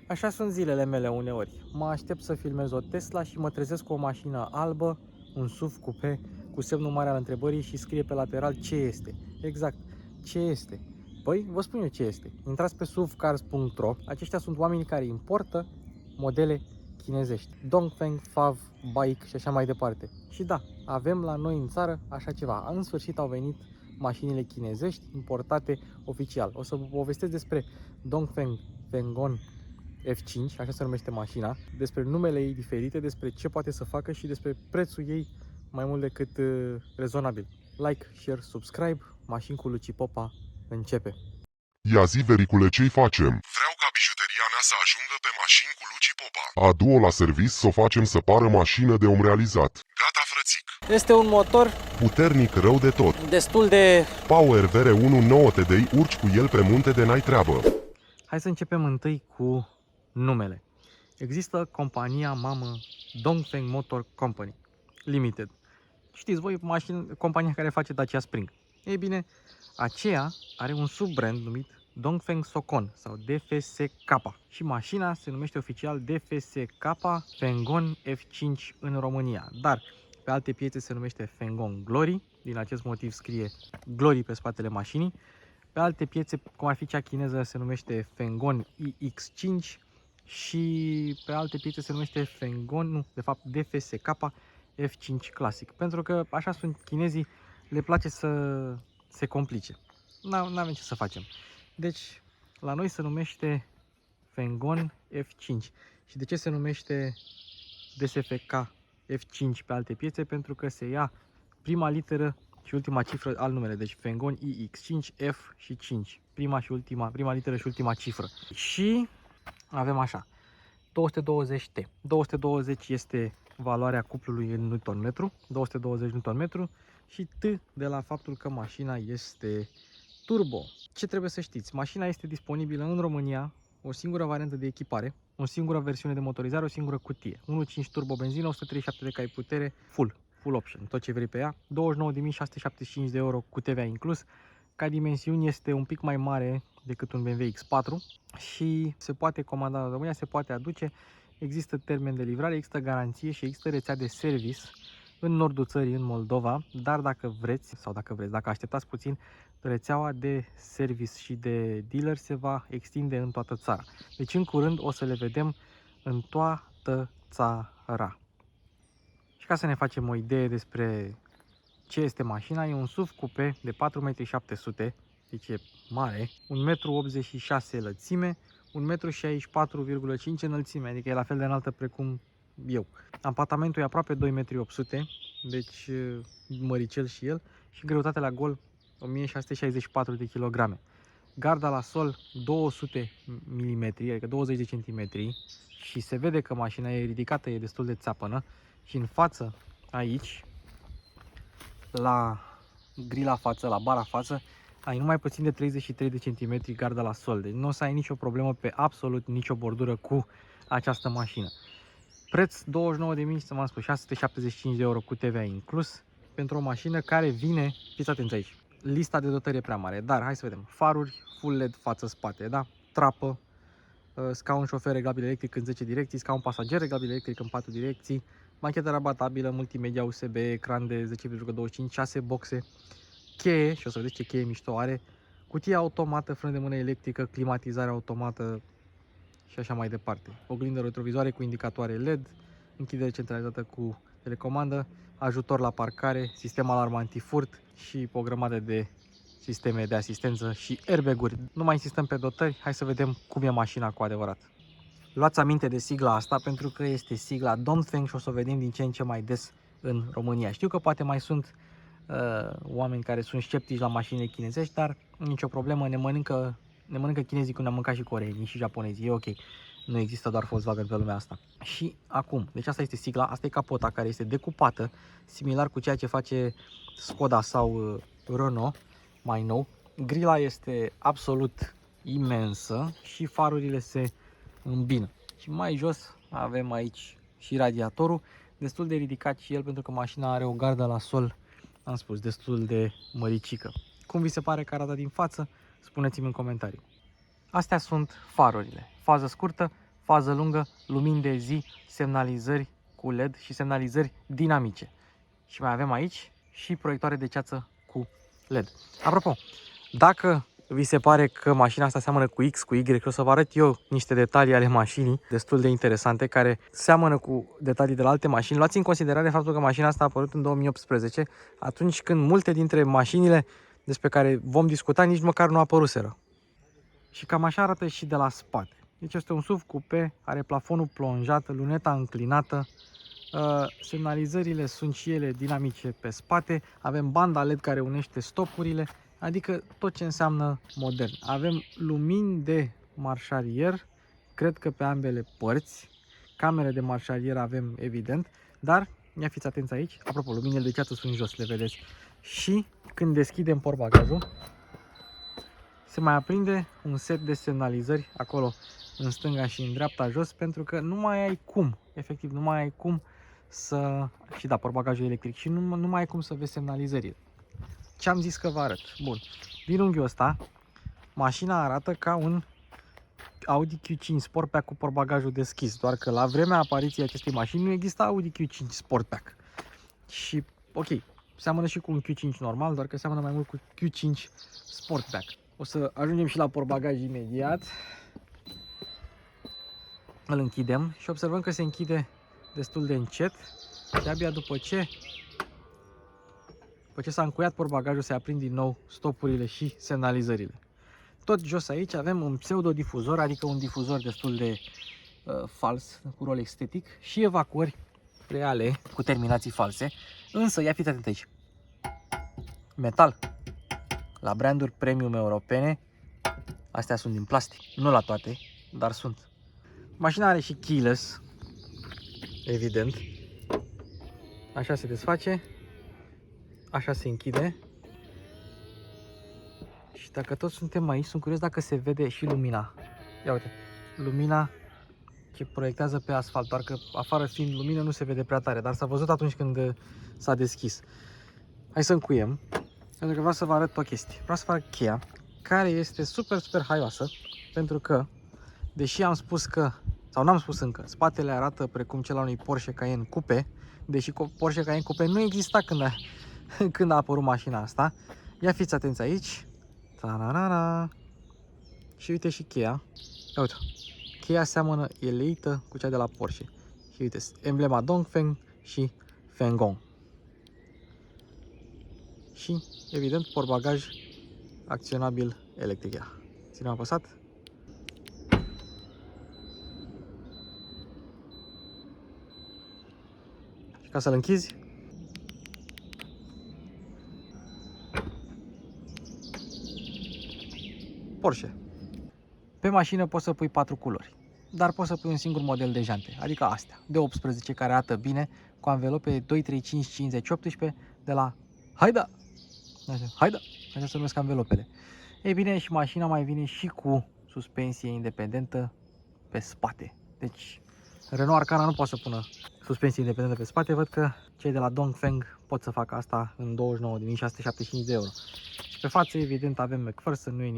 Așa sunt zilele mele uneori. Mă aștept să filmez o Tesla și mă trezesc cu o mașină albă, un SUV cupe, cu semnul mare al întrebării și scrie pe lateral ce este. Exact, ce este? Păi, vă spun eu ce este. Intrați pe suvcars.ro, aceștia sunt oamenii care importă modele chinezești. Dongfeng, Fav, Bike și așa mai departe. Și da, avem la noi în țară așa ceva. În sfârșit au venit mașinile chinezești importate oficial. O să vă povestesc despre Dongfeng Fengon F5, așa se numește mașina, despre numele ei diferite, despre ce poate să facă și despre prețul ei mai mult decât rezonabil. Like, share, subscribe, Mașini cu Luci Popa începe. Ia zi, vericule, ce-i facem? Vreau ca bijuteria mea să ajungă pe Mașini cu Luci Popa. Adu-o la servis să o facem să pară mașină de om realizat. Gata, frățic. Este un motor Puternic rău de tot. destul de... Power VR1 9 TDI, urci cu el pe munte de n-ai treabă. Hai să începem întâi cu numele. Există compania mamă Dongfeng Motor Company Limited. Știți voi, compania care face Dacia Spring. Ei bine, aceea are un subbrand numit Dongfeng Socon sau DFSK și mașina se numește oficial DFSK Fengon F5 în România, dar pe alte piețe se numește Fengon Glory, din acest motiv scrie Glory pe spatele mașinii. Pe alte piețe, cum ar fi cea chineză, se numește Fengon iX5 și pe alte piețe se numește Fengon, nu, de fapt DFSK F5 Classic, pentru că așa sunt chinezii, le place să se complice. N-avem ce să facem. Deci, la noi se numește Fengon F5. Și de ce se numește DSFK F5 pe alte piețe? Pentru că se ia prima literă și ultima cifră al numelui. Deci Fengon iX5, F și 5. Prima literă și ultima cifră. Și avem așa, 220T. 220 este valoarea cuplului în Nm, 220 Nm și T de la faptul că mașina este turbo. Ce trebuie să știți? Mașina este disponibilă în România, o singură variantă de echipare, o singură versiune de motorizare, o singură cutie. 1.5 turbo benzină, 137 de cai putere, full option, tot ce vrei pe ea, 29.675 de euro cu TVA inclus. Ca dimensiuni este un pic mai mare decât un BMW X4 și se poate comanda în România, se poate aduce, există termen de livrare, există garanție și există rețea de service în nordul țării, în Moldova, dar dacă dacă așteptați puțin, rețeaua de service și de dealer se va extinde în toată țara. Deci în curând o să le vedem în toată țara. Și ca să ne facem o idee despre ce este mașina, e un SUV cupe de 4,7 m, deci e mare, 1,86 m lățime, 1,64,5 m înălțime, adică e la fel de înaltă precum eu. Ampatamentul e aproape 2,8 m, deci măricel și el, și greutatea la gol 1664 de kg. Garda la sol 200 mm, adică 20 de cm, și se vede că mașina e ridicată, e destul de țeapănă. Și în față, aici, la grila față, la bara față, ai numai puțin de 33 de cm garda la sol. Deci nu o să ai nicio problemă pe absolut nicio bordură cu această mașină. Preț 29.000, să m-am spus, 675 de euro cu TVA inclus, pentru o mașină care vine, fiți atenți aici, lista de dotări e prea mare, dar hai să vedem, faruri full LED față-spate, da? Trapă, scaun șofer reglabil electric în 10 direcții, scaun pasager reglabil electric în 4 direcții, banchetă rabatabilă, multimedia USB, ecran de 10,25, 6 boxe, cheie, și o să vedeți ce cheie mișto are, cutie automată, frân de mână electrică, climatizare automată și așa mai departe. Oglindă retrovizoare cu indicatoare LED, închidere centralizată cu telecomandă, ajutor la parcare, sistem alarmă antifurt și o grămadă de sisteme de asistență și airbag-uri. Nu mai insistăm pe dotări, hai să vedem cum e mașina cu adevărat. Luați aminte de sigla asta pentru că este sigla Dongfeng și o să o vedem din ce în ce mai des în România. Știu că poate mai sunt oameni care sunt sceptici la mașinile chinezești, dar nicio problemă, ne mănâncă chinezii cum ne-am mâncat și coreenii și japonezii, e ok. Nu există doar Volkswagen pe lumea asta. Și acum, deci asta este sigla, asta e capota care este decupată, similar cu ceea ce face Skoda sau Renault, mai nou. Grila este absolut imensă și farurile se îmbină. Și mai jos avem aici și radiatorul, destul de ridicat și el pentru că mașina are o gardă la sol, am spus, destul de măricică. Cum vi se pare că arată din față? Spuneți-mi în comentarii. Astea sunt farurile. Fază scurtă, fază lungă, lumini de zi, semnalizări cu LED și semnalizări dinamice. Și mai avem aici și proiectoare de ceață cu LED. Apropo, dacă vi se pare că mașina asta seamănă cu X, cu Y, o să vă arăt eu niște detalii ale mașinii destul de interesante care seamănă cu detalii de la alte mașini. Luați în considerare faptul că mașina asta a apărut în 2018, atunci când multe dintre mașinile despre care vom discuta nici măcar nu apăruseră. Și cam așa arată și de la spate. Deci este un SUV coupe, are plafonul plonjat, luneta înclinată, semnalizările sunt și ele dinamice pe spate, avem banda LED care unește stopurile, adică tot ce înseamnă modern. Avem lumini de marșarier, cred că pe ambele părți, camere de marșarier avem evident, dar ia fiți atenți aici, apropo, luminile de ceață sunt jos, le vedeți. Și când deschidem portbagajul, se mai aprinde un set de semnalizări acolo în stânga și în dreapta jos, pentru că nu mai ai cum, efectiv nu mai ai cum să, și da, portbagajul electric, și nu mai ai cum să vezi semnalizările. Ce am zis că vă arăt? Bun, din unghiul ăsta, mașina arată ca un Audi Q5 Sportback cu portbagajul deschis, doar că la vremea apariției acestei mașini nu exista Audi Q5 Sportback. Și, ok, seamănă și cu un Q5 normal, doar că seamănă mai mult cu Q5 Sportback. O să ajungem și la portbagaj imediat. Îl închidem și observăm că se închide destul de încet și abia după ce s-a încuiat portbagajul se aprind din nou stopurile și semnalizările. Tot jos aici avem un pseudodifuzor, adică un difuzor destul de fals, cu rol estetic și evacuări reale cu terminații false. Însă, ia fiți atent aici. Metal. La branduri premium europene, astea sunt din plastic. Nu la toate, dar sunt. Mașina are și keyless, evident. Așa se desface. Așa se închide. Și dacă toți suntem aici, sunt curios dacă se vede și lumina. Ia uite, lumina ce proiectează pe asfalt, doar că afară fiind lumină nu se vede prea tare, dar s-a văzut atunci când s-a deschis. Hai să încuiem, pentru că vreau să vă arăt o chestie. Vreau să vă arăt cheia, care este super haioasă, pentru că, deși am spus că, sau n-am spus încă, spatele arată precum cel al unui Porsche Cayenne Coupe, deși Porsche Cayenne Coupe nu exista când a apărut mașina asta. Ia fiți atenți aici. Ta-ra-ra-ra. Și uite și cheia. Ia uite. Cheia seamănă, e leită cu cea de la Porsche. Și uite, emblema Dongfeng și Fengong. Și, evident, portbagaj acționabil electric. Ia. Ținem apăsat. Și ca să-l închizi, Porsche. Pe mașină poți să pui 4 culori, dar poți să pui un singur model de jante, adică astea, de 18, care arată bine, cu anvelope 2, 3, 5, 50, 18, de la Haida! Haida! Așa se numesc anvelopele. Ei bine, și mașina mai vine și cu suspensie independentă pe spate. Deci, Renault Arcana nu poate să pună suspensie independentă pe spate. Văd că cei de la Dongfeng pot să facă asta în 29.675 de euro. Și pe față, evident, avem McPherson, nu e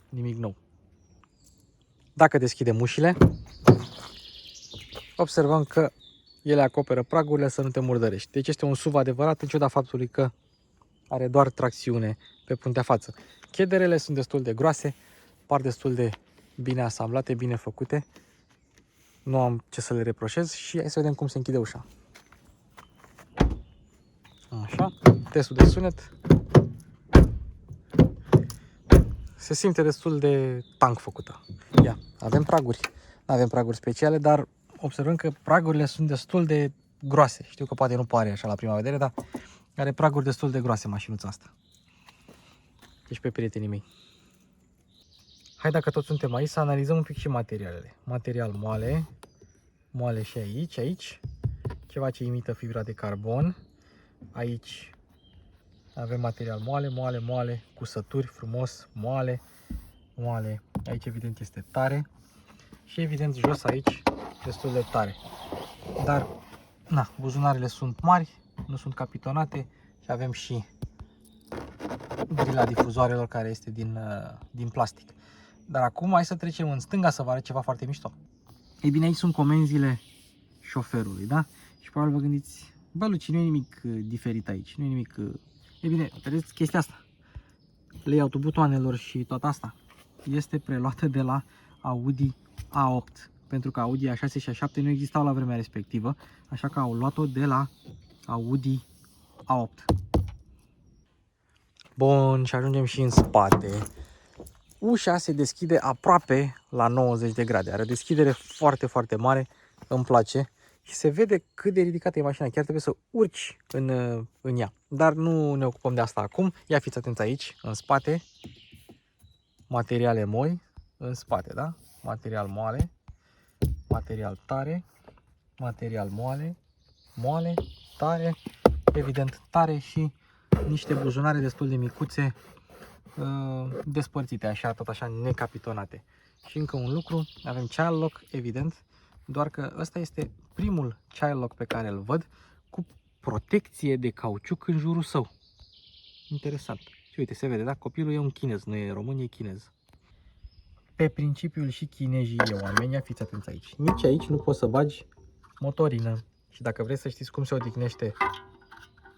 nimic nou. Dacă deschidem ușile, observăm că ele acoperă pragurile să nu te murdărești. Deci este un SUV adevărat, în ciuda faptului că are doar tracțiune pe puntea față. Chederele sunt destul de groase, par destul de bine asamblate, bine făcute. Nu am ce să le reproșez și hai să vedem cum se închide ușa. Așa, testul de sunet. Se simte destul de tank făcută. Ia, avem praguri. Nu avem praguri speciale, dar observăm că pragurile sunt destul de groase. Știu că poate nu pare așa la prima vedere, dar are praguri destul de groase mașinuța asta. Deci pe prietenii mei. Hai, dacă tot suntem aici, să analizăm un pic și materialele. Material moale, moale și aici, ceva ce imită fibra de carbon. Aici avem material moale, cusături frumos, moale. Aici evident este tare și evident jos aici destul de tare. Dar, na, buzunarele sunt mari, nu sunt capitonate și avem și grila difuzoarelor care este din plastic. Dar acum hai să trecem în stânga să vă arăt ceva foarte mișto. Ei bine, aici sunt comenzile șoferului, da? Și probabil vă gândiți, bă, Luci, nu e nimic diferit aici, nu e nimic... Ei bine, vedeți chestia asta, layout-ul butoanelor și tot asta este preluată de la Audi A8, pentru că Audi A6 și A7 nu existau la vremea respectivă, așa că au luat-o de la Audi A8. Bun, și ajungem și în spate. Ușa se deschide aproape la 90 de grade, are o deschidere foarte, foarte mare, îmi place și se vede cât de ridicată e mașina, chiar trebuie să urci în ea. Dar nu ne ocupăm de asta acum, ia fiți atenți aici, în spate, materiale moi, în spate, da? Material moale, material tare, material moale, moale, tare, evident tare și niște buzunare destul de micuțe, despărțite așa, tot așa necapitonate. Și încă un lucru, avem child lock, evident, doar că ăsta este primul child lock pe care îl văd cu protecție de cauciuc în jurul său. Interesant. Și uite, se vede, da? Copilul e un chinez, nu e român, e chinez. Pe principiul și chinezii e oamenii, fiți atenți aici. Nici aici nu poți să bagi motorină. Și dacă vreți să știți cum se odihnește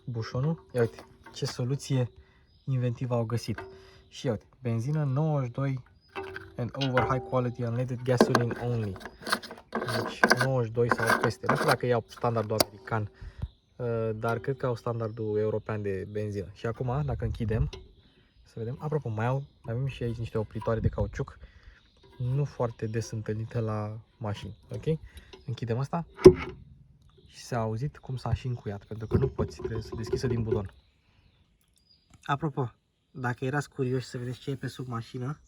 bușonul, ia uite, ce soluție inventivă au găsit. Și ia uite, benzină 92 and over high quality unleaded gasoline only. Deci 92 sau peste. Nu știu dacă iau standardul american, dar cred că au standardul european de benzină. Și acum, dacă închidem, să vedem. Apropo, mai avem și aici niște opritoare de cauciuc, nu foarte des întâlnite la mașini. Ok? Închidem asta și s-a auzit cum s-a și încuiat, pentru că nu poți, trebuie să deschisă din buton. Apropo, dacă erați curioși să vedeți ce e pe sub mașină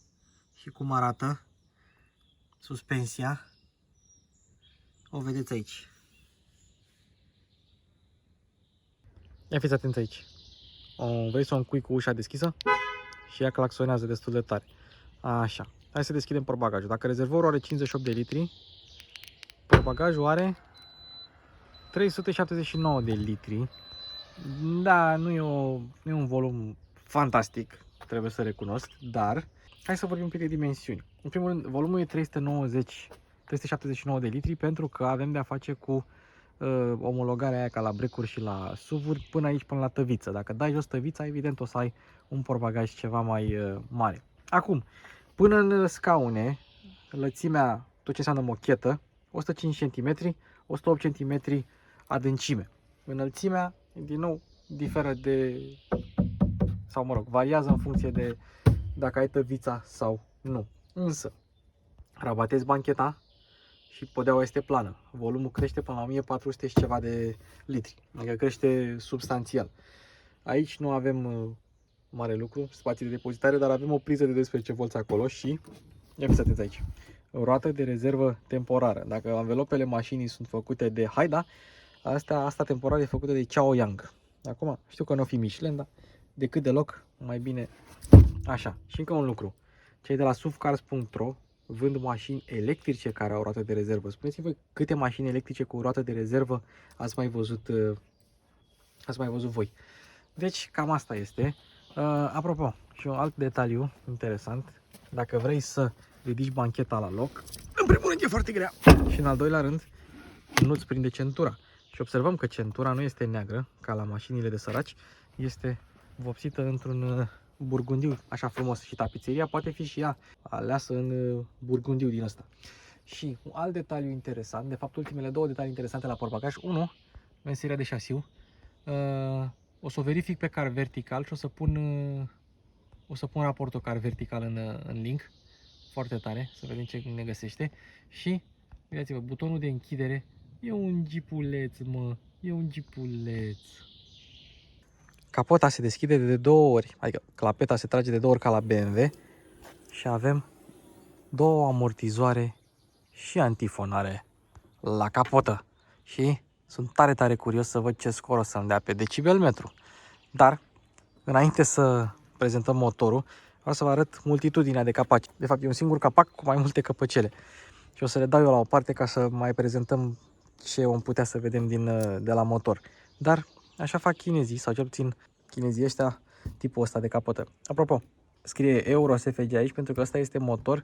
și cum arată suspensia, o vedeți aici. Ia fiți atenți aici. Vrei să o încui cu ușa deschisă? Și ea claxonează destul de tare. Așa. Hai să deschidem portbagajul. Dacă rezervorul are 58 de litri, portbagajul are 379 de litri. Da, nu e un volum fantastic, trebuie să recunosc, dar hai să vorbim un pic de dimensiuni. În primul rând, volumul e 379 de litri pentru că avem de a face cu omologarea aia ca la brecuri și la SUV-uri până aici, până la tăviță. Dacă dai jos tăvița, evident o să ai un portbagaj ceva mai mare. Acum, până în scaune, lățimea, tot ce înseamnă mochetă, 105 cm, 108 cm adâncime. Înălțimea, din nou, diferă de, sau mă rog, variază în funcție de dacă ai tăvița sau nu. Însă, rabatezi bancheta și podeaua este plană. Volumul crește până la 1400 și ceva de litri, adică crește substanțial. Aici nu avem mare lucru, spații de depozitare, dar avem o priză de 12 V acolo și, ia fiți atenți aici, roată de rezervă temporară. Dacă anvelopele mașinii sunt făcute de Haida, asta temporar e făcută de Chaoyang. Acum, știu că nu o fi Michelin, dar decât deloc, mai bine așa. Și încă un lucru, cei de la suvcars.ro vând mașini electrice care au roată de rezervă. Spuneți-mi voi câte mașini electrice cu roată de rezervă ați mai văzut voi. Deci, cam asta este. Apropo, și un alt detaliu interesant, dacă vrei să ridici bancheta la loc, în primul rând e foarte grea și în al doilea rând nu-ți prinde centura. Și observăm că centura nu este neagră, ca la mașinile de săraci, este vopsită într-un burgundiu, așa frumos, și tapiseria poate fi și ea aleasă în burgundiu din ăsta. Și un alt detaliu interesant, de fapt ultimele două detalii interesante la portbagaj. Unu, meseria de șasiu. O să o verific pe car vertical și o să pun raportul car vertical în link, foarte tare, să vedem ce ne găsește. Și, uitați-vă, butonul de închidere e un gipuleț, mă, e un gipuleț. Capota se deschide de două ori, adică clapeta se trage de două ori ca la BMW și avem două amortizoare și antifonare la capotă. Și sunt tare, tare curios să văd ce scor o să-mi dea pe decibelmetru. Dar, înainte să prezentăm motorul, vreau să vă arăt multitudinea de capaci. De fapt, e un singur capac cu mai multe căpăcele. Și o să le dau eu la o parte ca să mai prezentăm ce vom putea să vedem de la motor. Dar așa fac chinezii, sau cel puțin chinezii ăștia, tipul ăsta de capotă. Apropo, scrie Euro SFG aici pentru că ăsta este motor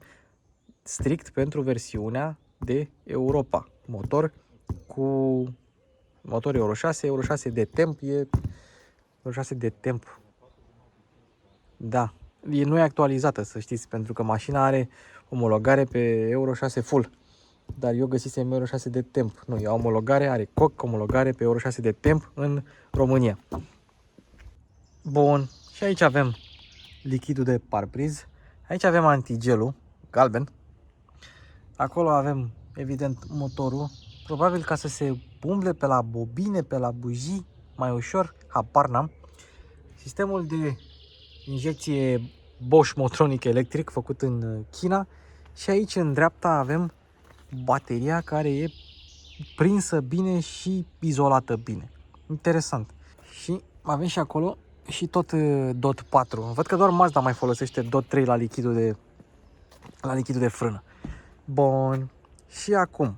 strict pentru versiunea de Europa. Motor Euro 6, Euro 6 de temp, Euro 6 de temp. Da, nu e actualizată, să știți, pentru că mașina are omologare pe Euro 6 full. Dar eu găsisem Euro 6 de temp. Nu, e omologare, are COC, omologare pe Euro 6 de temp în România. Bun, și aici avem lichidul de parbriz. Aici avem antigelul, galben. Acolo avem, evident, motorul. Probabil ca să se umble pe la bobine, pe la bujii, mai ușor, habar n-am. Sistemul de injecție Bosch Motronic electric, făcut în China. Și aici, în dreapta, avem bateria care e prinsă bine și izolată bine. Interesant. Și avem și acolo și tot DOT 4. Văd că doar Mazda mai folosește DOT 3 la lichidul de frână. Bun. Și acum,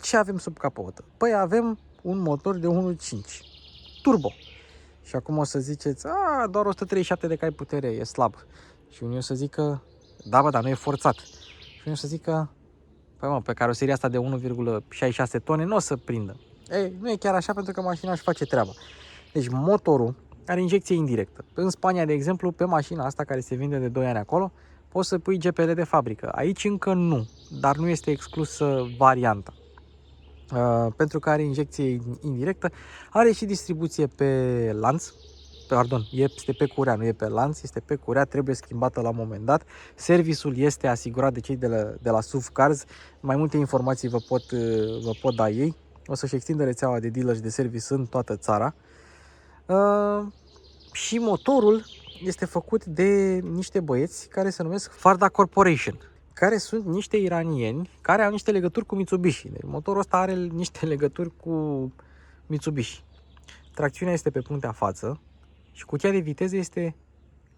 ce avem sub capotă? Păi avem un motor de 1.5 turbo. Și acum o să ziceți, doar 137 de cai putere, e slab. Și unii o să zică, da, bă, dar nu e forțat. Și unii o să zică, păi mă, pe caroseria asta de 1,66 tone nu o să prindă. Ei, nu e chiar așa, pentru că mașina își face treaba. Deci motorul are injecție indirectă. În Spania, de exemplu, pe mașina asta care se vinde de 2 ani acolo, poți să pui GPL de fabrică. Aici încă nu, dar nu este exclusă varianta. Pentru că are injecție indirectă, are și distribuție pe lanț. Este pe curea, nu e pe lanț, este pe curea, trebuie schimbată la un moment dat. Serviciul este asigurat de cei de la SUV Cars. Mai multe informații vă pot da ei. O să-și extindă rețeaua de dealer și de service în toată țara. Și motorul este făcut de niște băieți care se numesc Farda Corporation, care sunt niște iranieni care au niște legături cu Mitsubishi. Deci motorul ăsta are niște legături cu Mitsubishi. Tracțiunea este pe puntea față și cutia de viteze este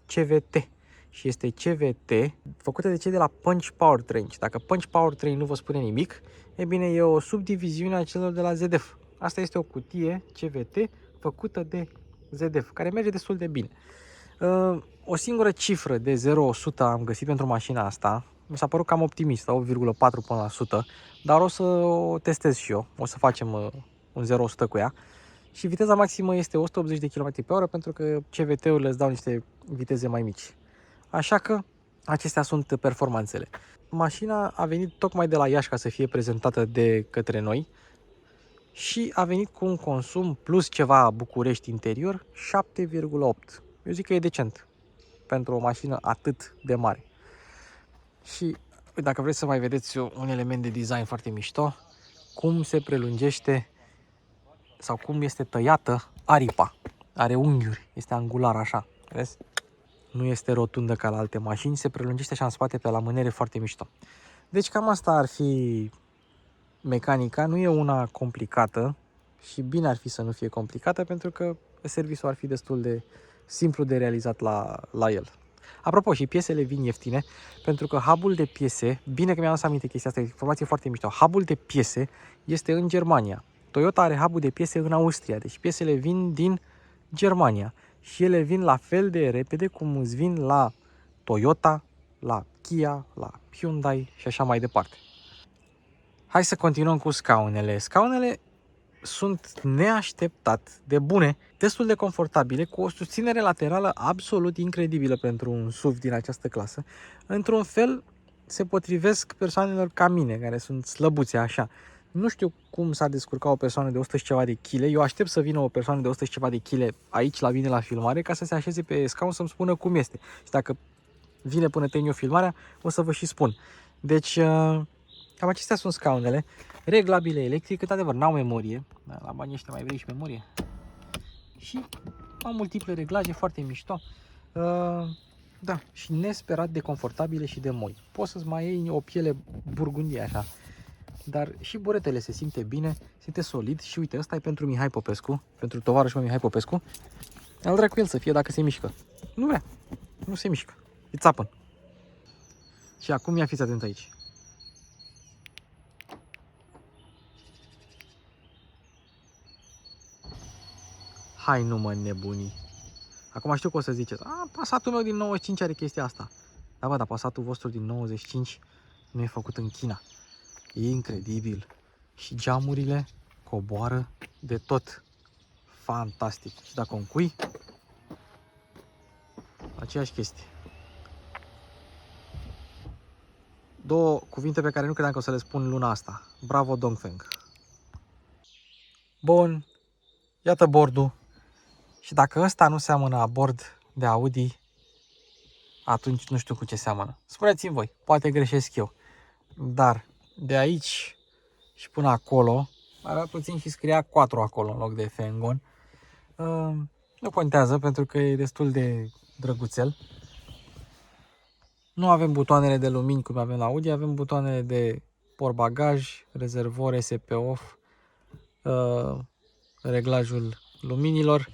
CVT. Și este CVT făcută de cei de la Punch Powertrain. Și dacă Punch Powertrain nu vă spune nimic, e bine, e o subdiviziune a celor de la ZF. Asta este o cutie CVT făcută de ZF, care merge destul de bine. O singură cifră de 0-100 am găsit pentru mașina asta. Mi s-a părut cam optimist, 8,4 până la 100, dar o să o testez și eu. O să facem un 0-100 cu ea. Și viteza maximă este 180 de km/h, pentru că CVT-urile îți dau niște viteze mai mici. Așa că acestea sunt performanțele. Mașina a venit tocmai de la Iași ca să fie prezentată de către noi și a venit cu un consum plus ceva București interior 7,8. Eu zic că e decent pentru o mașină atât de mare. Și dacă vreți să mai vedeți un element de design foarte mișto, cum se prelungește sau cum este tăiată aripa. Are unghiuri, este angular așa, vezi? Nu este rotundă ca la alte mașini, se prelungește așa în spate pe la mânere, foarte mișto. Deci cam asta ar fi mecanica, nu e una complicată și bine ar fi să nu fie complicată, pentru că serviciul ar fi destul de simplu de realizat la el. Apropo, și piesele vin ieftine, pentru că hub-ul de piese, bine că mi-am adus aminte chestia asta, e informație foarte mișto, hub-ul de piese este în Germania. Toyota are hub-ul de piese în Austria, deci piesele vin din Germania și ele vin la fel de repede cum îți vin la Toyota, la Kia, la Hyundai și așa mai departe. Hai să continuăm cu scaunele. Scaunele sunt neașteptat de bune, destul de confortabile, cu o susținere laterală absolut incredibilă pentru un SUV din această clasă. Într-un fel se potrivesc persoanelor ca mine, care sunt slăbuțe așa. Nu știu cum s-a descurcat o persoană de 100 și ceva de chile. Eu aștept să vină o persoană de 100 și ceva de chile aici la mine la filmare ca să se așeze pe scaun să-mi spună cum este. Și dacă vine până termin eu filmarea, o să vă și spun. Deci, cam acestea sunt scaunele. Reglabile electric, într-adevăr, n-au memorie. La banii ăștia mai vrei și memorie. Și au multiple reglaje, foarte mișto. Da, și nesperat de confortabile și de moi. Poți să-ți mai iei o piele burgundie așa. Dar și buretele se simte bine, simte solid. Și uite, ăsta e pentru Mihai Popescu, pentru tovarășul meu Mihai Popescu. Al dracu el să fie dacă se mișcă. Nu vrea, nu se mișcă, e țapăn. Și acum ia fiți atent aici. Hai, nu mă nebuni. Acum știu că o să ziceți, Passatul meu din 95 are chestia asta. Da, bă, dar Passatul vostru din 95 nu e făcut în China. E incredibil. Și geamurile coboară de tot. Fantastic. Și dacă o încui, aceeași chestie. Două cuvinte pe care nu credeam că o să le spun luna asta. Bravo, Dongfeng. Bun. Iată bordul. Și dacă ăsta nu seamănă a bord de Audi, atunci nu știu cu ce seamănă. Spuneți-mi voi, poate greșesc eu. Dar de aici și până acolo, avea puțin și scria 4 acolo în loc de Fengon. Nu contează pentru că e destul de drăguțel. Nu avem butoanele de lumini cum avem la Audi, avem butoanele de portbagaj, rezervor, SP off, reglajul luminilor,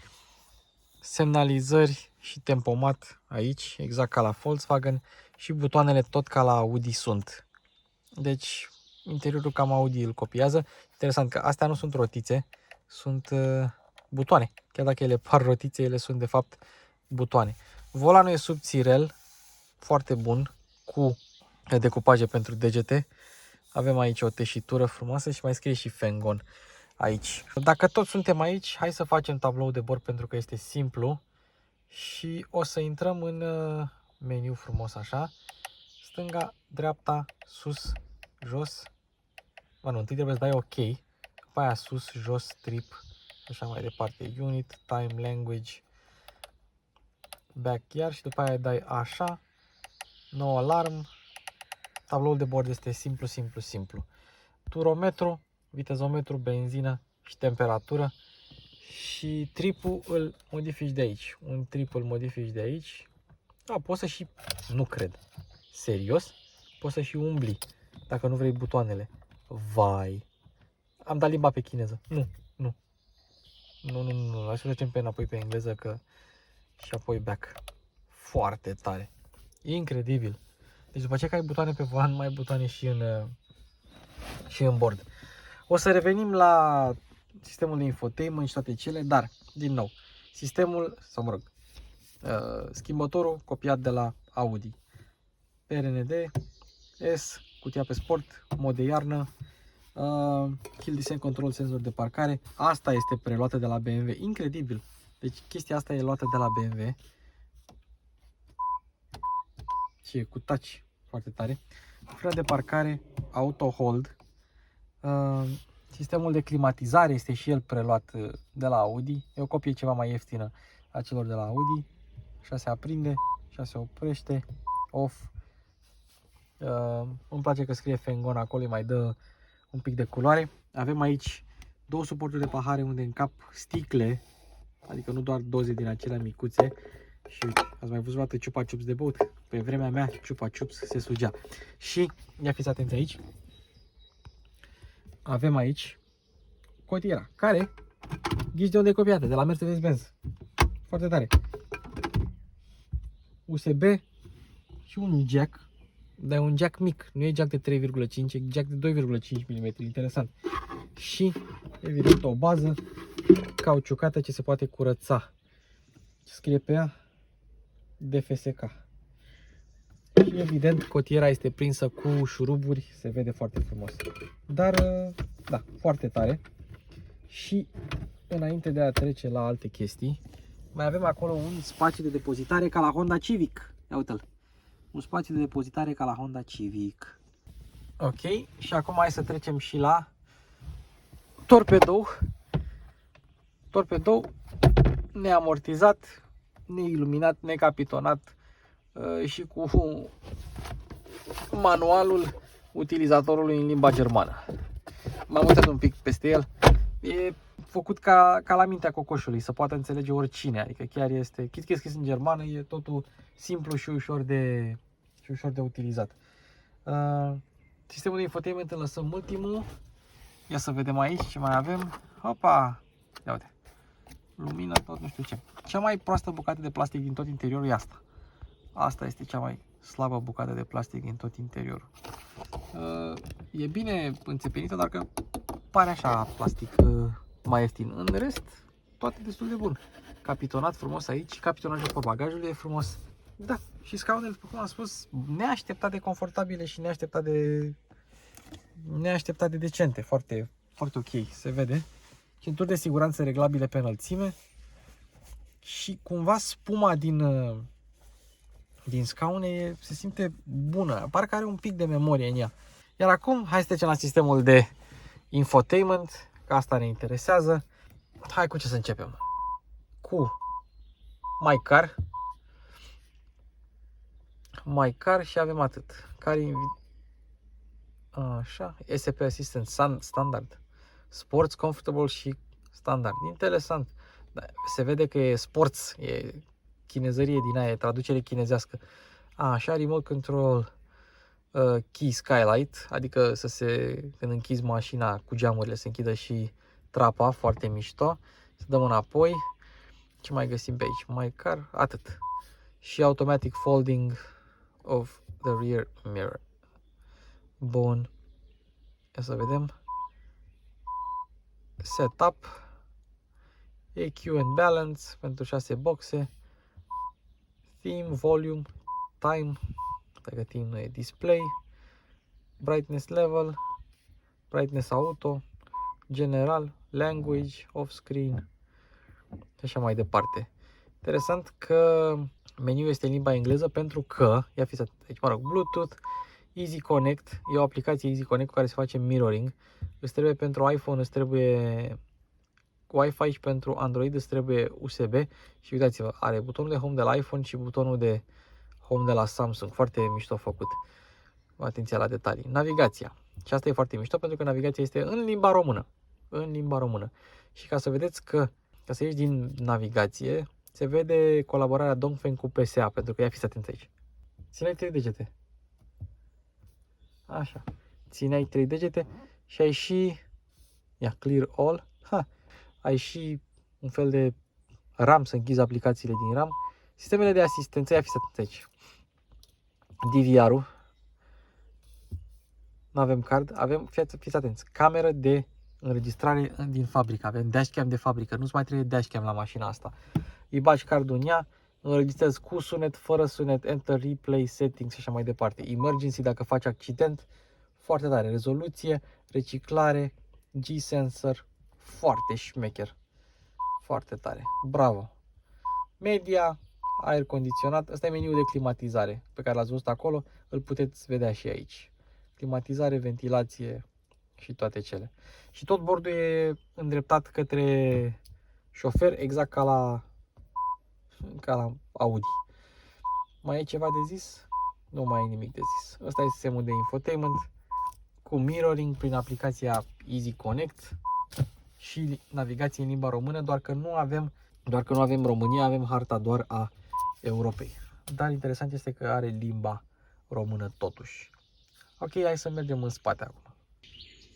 semnalizări și tempomat aici, exact ca la Volkswagen, și butoanele tot ca la Audi sunt. Deci interiorul cam Audi îl copiază. Interesant că astea nu sunt rotițe, sunt butoane. Chiar dacă ele par rotițe, ele sunt de fapt butoane. Volanul e subțirel, foarte bun, cu decupaje pentru degete. Avem aici o teșitură frumoasă și mai scrie și Fengon aici. Dacă tot suntem aici, hai să facem tablou de bord pentru că este simplu. Și o să intrăm în meniu frumos așa. Stânga, dreapta, sus, jos. Nu, întâi trebuie să dai OK. După aia sus, jos, trip, așa mai departe. Unit, time, language, backyard și după aia dai așa. No alarm. Tabloul de bord este simplu, simplu, simplu. Turometru, vitezometru, benzină și temperatură. Și tripul îl modifici de aici. Un trip îl modifici de aici. Poți să și... Nu cred. Serios? Poți să și umbli. Dacă nu vrei butoanele. Vai. Am dat limba pe chineză. Nu. Hai să trecem pe înapoi pe engleză că... Și apoi back. Foarte tare. Incredibil. Deci după ce ai butoane pe volan, mai ai butoane și în bord. O să revenim la sistemul de infotainment și toate cele, dar, din nou, sistemul, sau mă rog, schimbătorul copiat de la Audi. RND, S, cutia pe sport, mod de iarnă, Hill Descent Control, senzor de parcare. Asta este preluată de la BMW. Incredibil. Deci chestia asta e luată de la BMW. Și e cu touch foarte tare. Frână de parcare, auto hold. Sistemul de climatizare este și el preluat de la Audi. E o copie ceva mai ieftină a celor de la Audi. Așa se aprinde, așa se oprește, off. Îmi place că scrie Fengon acolo, îi mai dă un pic de culoare. Avem aici două suporturi de pahare unde încap sticle, adică nu doar doze din acelea micuțe. Și ați mai văzut o dată Chupa Chups de băut? Pe vremea mea Chupa Chups se sugea. Și ia fiți atenți aici. Avem aici cotiera, care ghiși de unde e copiată, de la Mercedes-Benz. Foarte tare. USB și un jack, dar e un jack mic, nu e jack de 3,5, e jack de 2,5 mm, interesant. Și evident o bază cauciucată ce se poate curăța. Ce scrie pe ea? DFSK. Și evident cotiera este prinsă cu șuruburi, se vede foarte frumos. Dar da, foarte tare. Și înainte de a trece la alte chestii, mai avem acolo un spațiu de depozitare ca la Honda Civic. Ia uite-l. Un spațiu de depozitare ca la Honda Civic. Ok, și acum hai să trecem și la torpedou. Torpedou neamortizat, neiluminat, necapitonat și cu manualul utilizatorului în limba germană. M-am uitat un pic peste el. E făcut ca la mintea cocoșului, să poată înțelege oricine. Adică chiar este, chit că e scris în germană, e totul simplu și ușor de utilizat. Sistemul de infotainment îl lăsăm ultimul. Ia să vedem aici ce mai avem. Hopa! Ia uite. Lumină, tot nu știu ce. Cea mai proastă bucată de plastic din tot interiorul e asta. Asta este cea mai slabă bucată de plastic din tot interiorul. E bine înțepenită, dar că pare așa plastic mai ieftin. În rest, toate destul de bun. Capitonat frumos aici, capitonajul pe bagajul e frumos. Da, și scaunele, după cum am spus, neașteptat de confortabile și neașteptat neașteptat de decente, foarte, foarte ok, se vede. Centuri de siguranță reglabile pe înălțime și cumva spuma din scaune se simte bună, parcă are un pic de memorie în ea. Iar acum, hai să trecem la sistemul de infotainment, că asta ne interesează. Hai cu ce să începem? Cu My Car și avem atât. Așa, SP Assistant Standard, Sports, Comfortable și Standard. Interesant. Da, se vede că e Sports, e chinezărie din aia, e traducere chinezească. Așa, Remote Control Key Skylight, adică când închizi mașina cu geamurile se închidă și trapa, foarte mișto. Să dăm înapoi. Ce mai găsim pe aici? My Car, atât. Și Automatic Folding of the Rear Mirror. Bun. Ia să vedem. Setup. EQ and Balance pentru 6 boxe. Theme, Volume, Time. Dacă theme nu e Display. Brightness Level. Brightness Auto. General. Language. Off-screen. Și așa mai departe. Interesant că meniul este în limba engleză pentru că, ia fiți aici, mă rog, Bluetooth, Easy Connect, e o aplicație Easy Connect cu care se face mirroring. Îți trebuie pentru iPhone, îți trebuie Wi-Fi și pentru Android îți trebuie USB. Și uitați-vă, are butonul de home de la iPhone și butonul de home de la Samsung. Foarte mișto făcut. Atenția la detalii. Navigația. Și asta e foarte mișto pentru că navigația este în limba română. În limba română. Și ca să vedeți că, ca să ieși din navigație, se vede colaborarea Dongfeng cu PSA, pentru că ia fiți atenți aici. Țineai 3 degete. Așa. Țineai 3 degete și ai și Clear All. Ai și un fel de RAM, să închizi aplicațiile din RAM. Sistemele de asistență, ia fiți atenți aici. DVR-ul. Nu avem card, avem, fiți atenți, cameră de înregistrare din fabrică. Avem dashcam de fabrică, nu-ți mai trebuie dashcam la mașina asta. Îi bagi cardul în ea, înregistrezi cu sunet, fără sunet, enter, replay, settings și așa mai departe. Emergency dacă faci accident, foarte tare. Rezoluție, reciclare, G-sensor, foarte șmecher. Foarte tare. Bravo. Media, aer condiționat. Ăsta e meniul de climatizare pe care l-ați văzut acolo. Îl puteți vedea și aici. Climatizare, ventilație și toate cele. Și tot bordul e îndreptat către șofer, exact ca la Audi. Mai e ceva de zis? Nu mai e nimic de zis. Ăsta e sistemul de infotainment cu mirroring prin aplicația Easy Connect și navigație în limba română, doar că nu avem România, avem harta doar a Europei. Dar interesant este că are limba română totuși. Ok, hai să mergem în spate acum.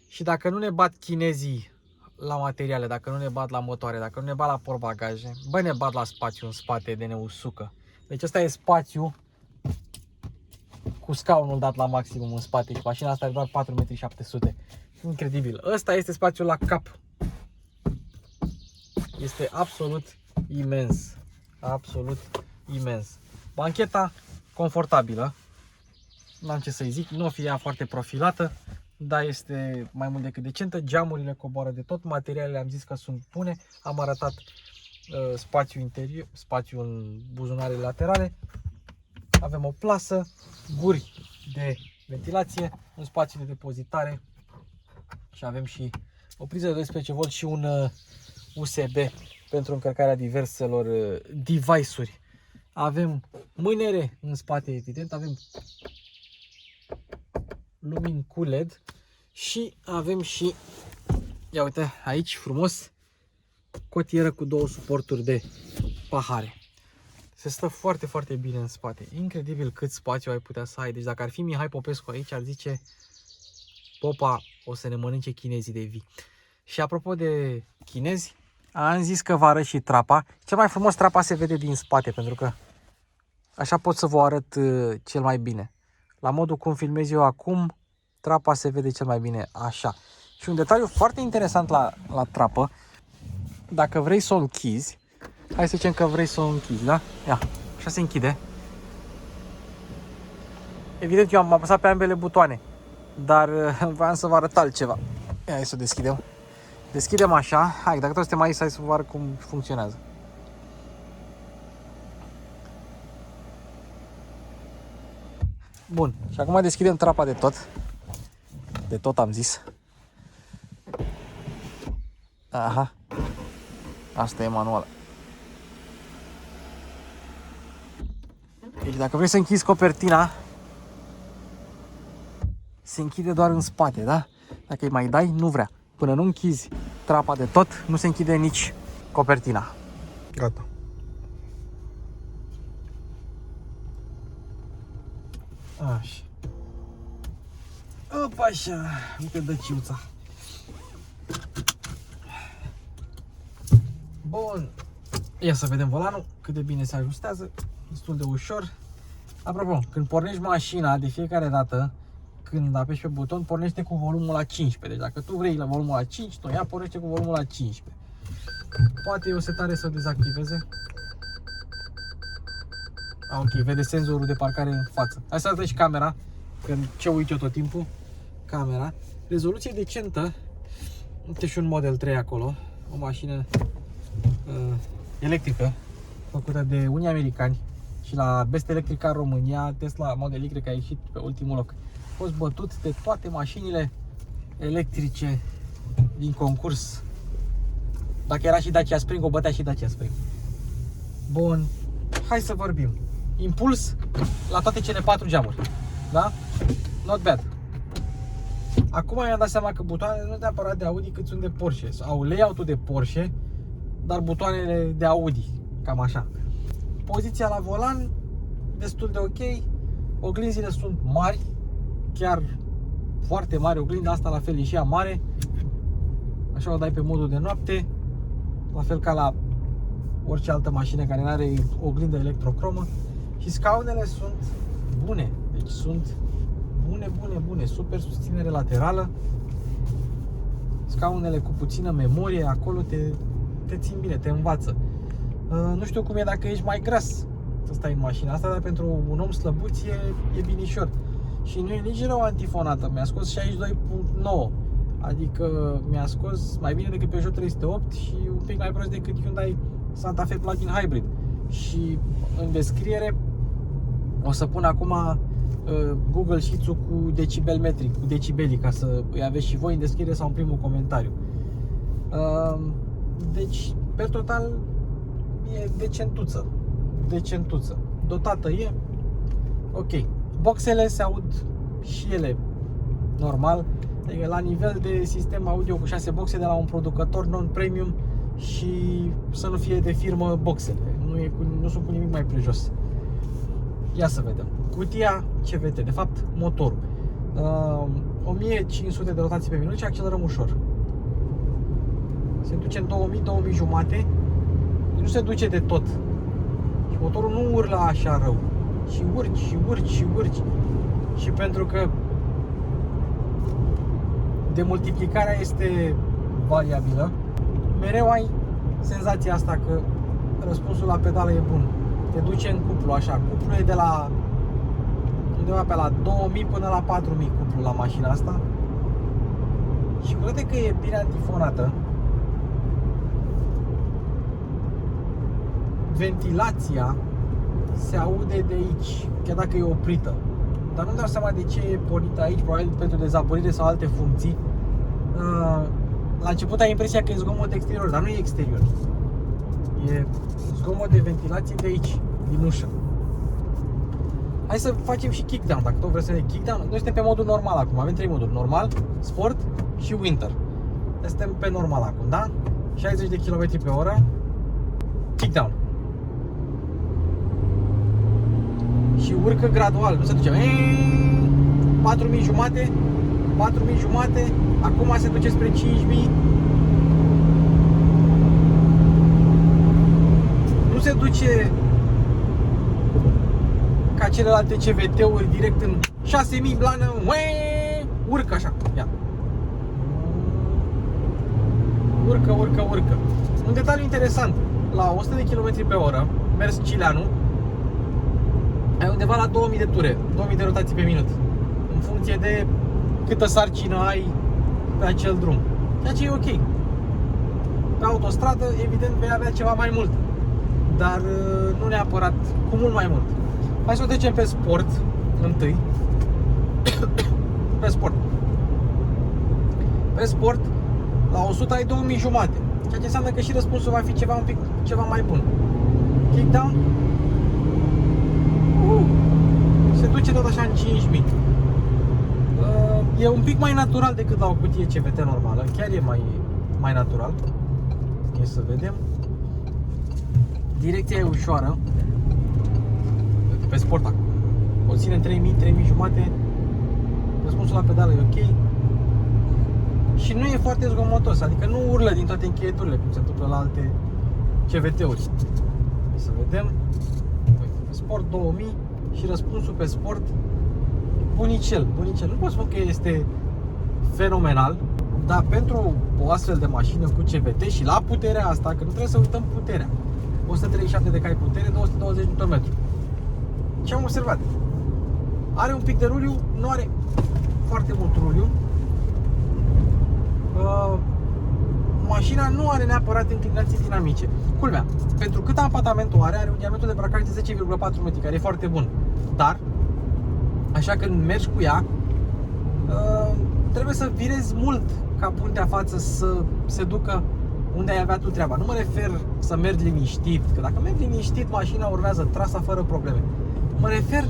Și dacă nu ne bat chinezii la materiale, dacă nu ne bat la motoare, dacă nu ne bat la portbagaje, bă, ne bat la spațiu în spate de ne usucă. Deci ăsta e spațiu cu scaunul dat la maximum în spate și mașina asta are doar 4,7 m. Incredibil. Ăsta este spațiul la cap. Este absolut imens. Absolut imens. Bancheta confortabilă. N-am ce să-i zic, nu o fi ea foarte profilată, dar este mai mult decât decentă. Geamurile coboară de tot, materialele am zis că sunt bune. Am arătat spațiul interior, spațiul în buzunarele laterale. Avem o plasă, guri de ventilație, un spațiu de depozitare și avem și o priză de 12V și un USB pentru încărcarea diverselor device-uri. Avem mânere în spate, evident, avem lumini cu LED și avem și, ia uite aici frumos, cotieră cu două suporturi de pahare. Se stă foarte, foarte bine în spate. Incredibil cât spațiu ai putea să ai. Deci dacă ar fi Mihai Popescu aici, ar zice: Popa, o să ne mănânce chinezii de vii. Și apropo de chinezi, am zis că vă arăt și trapa. Cel mai frumos, trapa se vede din spate, pentru că așa pot să vă arăt cel mai bine. La modul cum filmez eu acum, trapa se vede cel mai bine așa. Și un detaliu foarte interesant la trapă, dacă vrei să o închizi, hai să zicem că vrei să o închizi, da? Ia, așa se închide. Evident, eu am apăsat pe ambele butoane. dar voiam să vă arăt altceva. Ia, hai să o deschidem. Deschidem așa. Hai, dacă tot suntem aici, hai să vă arăt cum funcționează. Bun, și acum deschidem trapa de tot. De tot am zis. Aha. Asta e manuală. Deci dacă vrei să închizi copertina, se închide doar în spate, da? Dacă îi mai dai, nu vrea. Până nu închizi trapa de tot, nu se închide nici copertina. Gata. Așa. Opa, așa. Uite dăciuța. Bun. Ia să vedem volanul, cât de bine se ajustează. Destul de ușor. Apropo, când pornești mașina, de fiecare dată, când apeși pe buton, pornește cu volumul la 15. Deci dacă tu vrei la volumul la 5, tu ea pornește cu volumul la 15. Poate e o setare să o dezactiveze. Ok, vede senzorul de parcare în față. Hai să arătăm și camera, că ce uit eu tot timpul. Camera. Rezoluție decentă. Uite și un Model 3 acolo. O mașină electrică, făcută de unii americani. Și la Best Electric Car România, Tesla Model Y a ieșit pe ultimul loc. A fost bătut de toate mașinile electrice din concurs. Dacă era și Dacia Spring, o bătea și Dacia Spring. Bun, hai să vorbim. Impuls la toate cele 4 geamuri. Da? Not bad. Acum mi-am dat seama că butoanele nu sunt neapărat de Audi cât sunt de Porsche. Au layout-ul de Porsche, dar butoanele de Audi. Cam așa. Poziția la volan destul de ok. Oglinzile sunt mari, chiar foarte mari. Oglinda asta la fel e și ea mare. Așa o dai pe modul de noapte, la fel ca la orice altă mașină care nu are oglindă electrocromă. Și scaunele sunt bune, deci sunt bune, super susținere laterală. Scaunele cu puțină memorie, acolo te țin bine, te învață. Nu știu cum e dacă ești mai gras să stai în mașina asta, dar pentru un om slăbuț e binișor. Și nu e nici rău antifonată, mi-a scos 62.9, adică mi-a scos mai bine decât Peugeot 308 și un pic mai prost decât Hyundai Santa Fe Plug-in Hybrid. Și în descriere o să pun acum Google Sheets-ul cu decibelmetri, cu decibelii, ca să îi aveți și voi în descriere sau în primul comentariu. Deci, pe total, e decentuță. Dotată e ok. Boxele se aud și ele normal, adică la nivel de sistem audio cu 6 boxe de la un producător non-premium și să nu fie de firmă boxele. Nu sunt cu nimic mai prejos. Ia să vedem. Cutia CVT, de fapt motorul. 1500 de rotații pe minut și accelerăm ușor. Se duce în 2000 jumate. Nu se duce de tot. Și motorul nu urlă așa rău. Și urci. Și pentru că demultiplicarea este variabilă, mereu ai senzația asta că răspunsul la pedală e bun. Te duce în cuplu așa. Cuplul e de la undeva pe la 2000 până la 4000 cuplul la mașina asta. Și cu toate că e bine antifonată, ventilația se aude de aici, chiar dacă e oprită. Dar nu-mi dau seama de ce e pornită aici, probabil pentru dezapărire sau alte funcții. La început ai impresia că e zgomot exterior, dar nu e exterior. E zgomot de ventilație de aici, din ușă. Hai să facem și kickdown, dacă tot vreți să ne kickdown. Noi suntem pe modul normal acum, avem 3 moduri: normal, sport și winter. Suntem pe normal acum, da? 60 de km pe oră. Kickdown. Și urcă gradual, nu se duce 4000 jumate, 4000 jumate, acum se duce spre 5000. Nu se duce ca celelalte CVT-uri direct în 6000 blană, urcă așa, ia. Urcă. Un detaliu interesant, la 100 de km pe oră, mers Cileanu, ai undeva la 2000 de ture, 2000 de rotații pe minut, în funcție de câtă sarcină ai pe acel drum. Ceea ce e ok. Pe autostradă, evident, vei avea ceva mai mult, dar nu neapărat cu mult mai mult. Hai să o trecem pe sport întâi. Pe sport. Pe sport, la 100 ai 2500, ceea ce înseamnă că și răspunsul va fi ceva mai bun. Kickdown se duce tot așa în 5000. E un pic mai natural decât la o cutie CVT normală, chiar e mai natural. Hai să vedem. Direcția e ușoară. Pe sport acum. O ține în 3000, 3500. Răspunsul la pedală e ok. Și nu e foarte zgomotos, adică nu urlă din toate încheieturile, cum se întâmplă la alte CVT-uri. Să vedem. Pe sport 2000 și răspunsul pe sport bunicel. Nu pot spune că este fenomenal, dar pentru o astfel de mașină cu CVT și la puterea asta, că nu trebuie să uităm puterea, 137 de cai putere, 220 Nm. Ce am observat? Are un pic de ruliu, nu are foarte mult ruliu. Mașina nu are neapărat inclinații dinamice. Culmea, pentru cât apatamentul are un diametru de bracaj de 10,4 metri, care e foarte bun. Dar, așa când mergi cu ea, trebuie să virezi mult ca puntea față să se ducă unde ai avea tu treaba. Nu mă refer să mergi liniștit, că dacă mergi liniștit, mașina urmează trasa fără probleme. Mă refer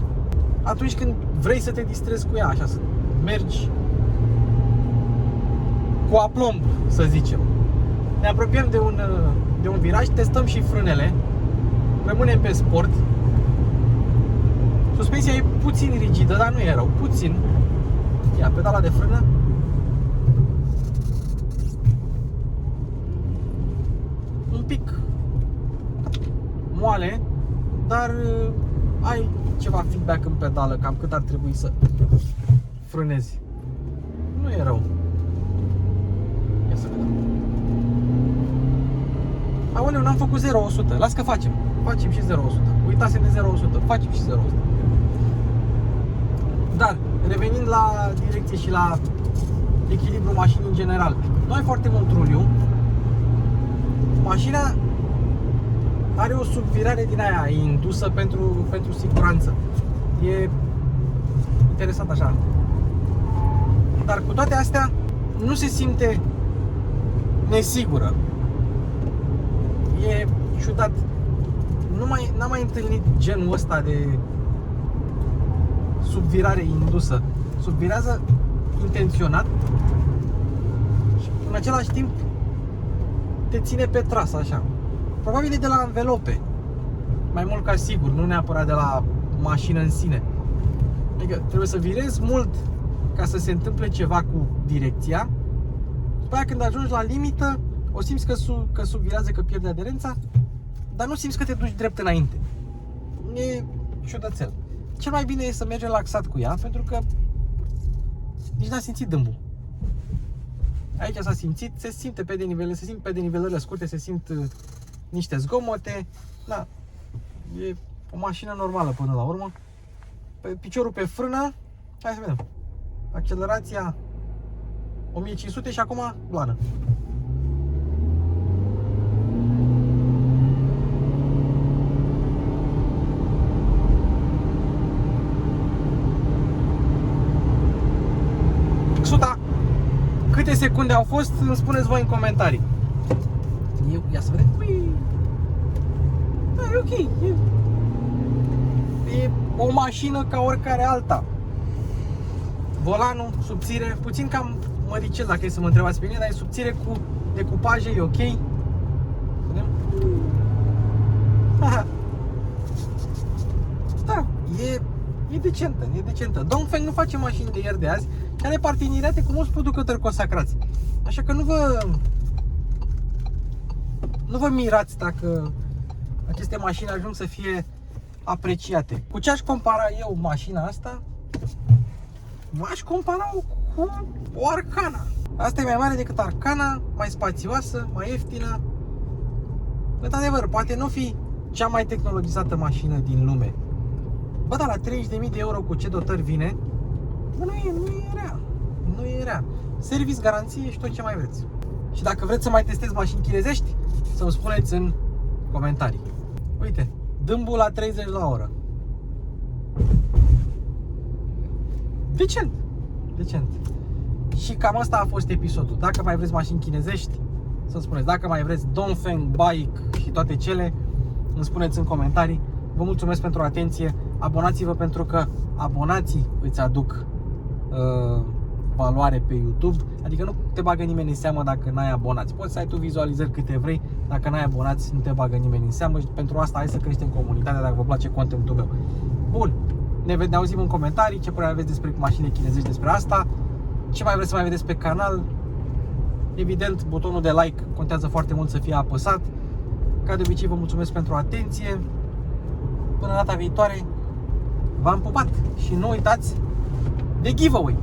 atunci când vrei să te distrezi cu ea, așa, să mergi cu aplomb, să zicem. Ne apropiem de un viraj, testăm și frânele, rămânem pe sport. Suspensia e puțin rigidă, dar nu e rău, puțin. Ia, pedala de frână. Un pic moale, dar ai ceva feedback în pedală, cam cât ar trebui să frânezi. Nu e rău. Ia să vedem. Aoleu, n-am făcut 0-100. Las că facem. Facem și 0-100. Uitasem de 0-100. Facem și 0-100. Dar, revenind la direcție și la echilibru mașinii în general, nu ai foarte mult ruliu. Mașina are o subvirare din aia indusă pentru siguranță. E interesant așa. Dar cu toate astea nu se simte nesigură. E ciudat. N-am mai întâlnit genul ăsta de subvirare indusă. Subvirează intenționat și în același timp te ține pe trasă așa. Probabil e de la anvelope, mai mult ca sigur, nu neapărat de la mașină în sine. Adică trebuie să virezi mult ca să se întâmple ceva cu direcția. După aia când ajungi la limită, o simți că subvirează, că pierde aderența, dar nu simți că te duci drept înainte. E ciudățel. Cel mai bine e să mergi relaxat cu ea, pentru că nici n-a simțit dâmbul. Aici s-a simțit, se simt pe denivelările scurte, se simt niște zgomote. Da, e o mașină normală până la urmă. Piciorul pe frână, hai să vedem. Accelerația 1500 și acum blană. Câte secunde au fost, îmi spuneți voi în comentarii. Ia să vedem. Da, e ok. E o mașină ca oricare alta. Volanul, subțire, puțin cam măricel dacă e să mă întrebați pe mine, dar e subțire cu decupaje, e ok. Vedem? Da, e decentă. Dongfeng nu face mașini de ieri de azi, care parteneriate cu mulți producători consacrați. Așa că nu vă mirați dacă aceste mașini ajung să fie apreciate. Cu ce aș compara eu mașina asta? V-aș compara-o cu o Arcana. Asta e mai mare decât Arcana, mai spațioasă, mai ieftină. Într-adevăr, poate nu fi cea mai tehnologizată mașină din lume. Bă, dar la 30.000 de euro cu ce dotări vine, bă, nu e rea. nu e rea. Service, garanție și tot ce mai vreți. Și dacă vreți să mai testez mașini chinezești, să-mi spuneți în comentarii. Uite, dâmbul la 30 la oră. Decent. Decent. Și cam asta a fost episodul. Dacă mai vreți mașini chinezești, să-mi spuneți. Dacă mai vreți Dongfeng, Bike și toate cele, îmi spuneți în comentarii. Vă mulțumesc pentru atenție. Abonați-vă pentru că abonații îți aduc valoare pe YouTube. Adică nu te bagă nimeni în seamă dacă n-ai abonați. Poți să ai tu vizualizări câte vrei. Dacă n-ai abonați, nu te bagă nimeni în seamă. Și pentru asta hai să creștem comunitatea dacă vă place contentul meu. Bun. Ne auzim în comentarii. Ce părere aveți despre mașini chinezești despre asta? Ce mai vreți să mai vedeți pe canal? Evident, butonul de like contează foarte mult să fie apăsat. Ca de obicei, vă mulțumesc pentru atenție. Până data viitoare, v-am pupat și nu uitați de giveaway.